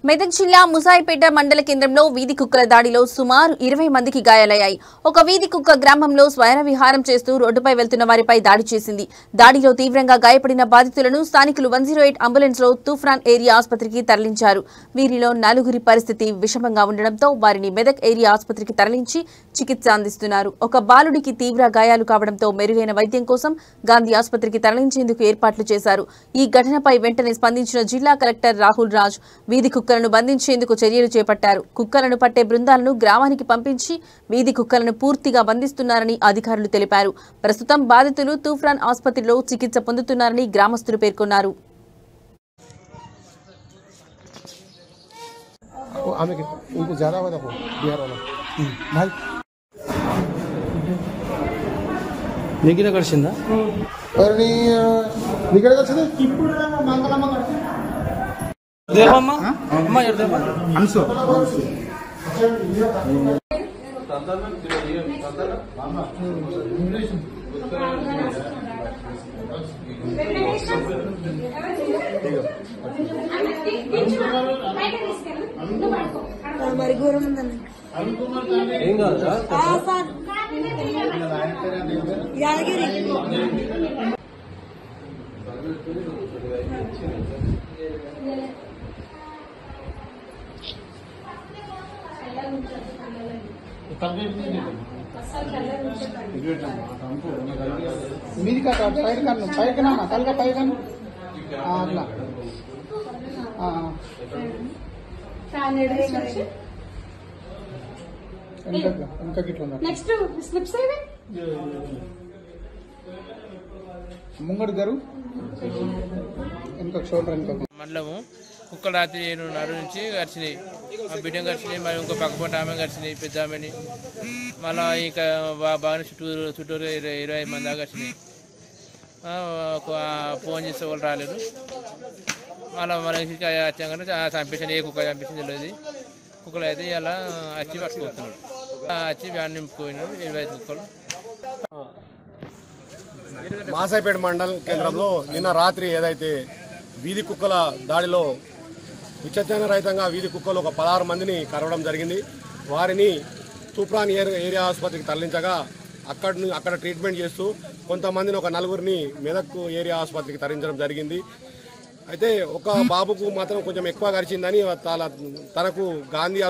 మెదక్ జిల్లా ముసాయిపేట మండల కేంద్రంలో వీధి కుక్కల దాడిలో సుమారు 20 మందికి గాయాలయ్యాయి. ఒక వీధి కుక్క గ్రామంలో స్వైర విహారం చేస్తూ రోడ్డుపై వెళ్తున్న వారిపై దాడి చేసింది. దాడిలో తీవ్రంగా గాయపడిన బాధితులను స్థానికులు 108 అంబులెన్స్ లో తూఫాన్ ఏరియా ఆసుపత్రికి తరలించారు. వీరిలో 4 పరిస్థితి విషమంగా ఉండడంతో వారిని మెదక్ ఏరియా ఆసుపత్రికి తరలించి చికిత్స అందిస్తున్నారు. ఒక బాలుడికి తీవ్ర గాయాలు కావడంతో మెరుగైన వైద్యం కోసం గాంధీ ఆసుపత్రికి తరలించేందుకు ఏర్పాట్లు చేశారు. ఈ ఘటనపై వెంటనే స్పందించిన జిల్లా కలెక్టర్ రాహుల్ రాజ్ వీధి కుక్కలను బంధించేందుకు చర్యలు చేపట్టారు. కుక్కలను పట్టే బృందాలను గ్రామానికి పంపించి వీధి కుక్కలను పూర్తిగా బంధిస్తున్నారని అధికారులు తెలిపారు. ప్రస్తుతం బాధితులు తూఫాన్ ఆసుపత్రిలో చికిత్స పొందుతున్నారని గ్రామస్తులు పేర్కొన్నారు. మరి ఘోరం ఉందండి. యాదగిరి మీది కాదు సైడ్ కన్ను పైకనా తలగా పైకను అట్లా ఇంకా గిట్ల నెక్స్ట్ స్లిప్స్ ముంగడు గారు ఇంకా షోల్డర్ ఇంకా మండలము కుక్కలు రాత్రి 7:30 నుంచి గడిచినాయి. ఆ బిడ్డను గడిచినాయి, మరి ఇంకో పక్కపంట ఆమె గడిచినాయి, పెద్ద ఆమెని. మళ్ళీ ఇంకా బాగానే చుట్టూరు 25 మంది దాకా గడిచినాయి. ఫోన్ చేస్తే వాళ్ళు రాలేదు. మళ్ళీ వచ్చాక చంపేసాను. ఏ కుక్క చంపేసింది తెలియదు. కుక్కలు అయితే ఇలా వచ్చి పట్టుకొస్తున్నాడు. వచ్చి వ్యాన్ నింపుకుపోయినాడు 25 కుక్కలు. మాసాయిపేట మండల కేంద్రంలో నిన్న రాత్రి ఏదైతే వీధి కుక్కల దాడిలో విచక్షణ రహితంగా వీధి కుక్కలు ఒక 16 మందిని కరవడం జరిగింది. వారిని తూప్రాన్ ఏరియా ఆసుపత్రికి తరలించగా అక్కడ ట్రీట్మెంట్ చేస్తూ కొంతమందిని ఒక 4గురిని మెదక్ ఏరియా ఆసుపత్రికి తరలించడం జరిగింది. అయితే ఒక బాబుకు మాత్రం కొంచెం ఎక్కువ గరిచిందని తనకు గాంధీ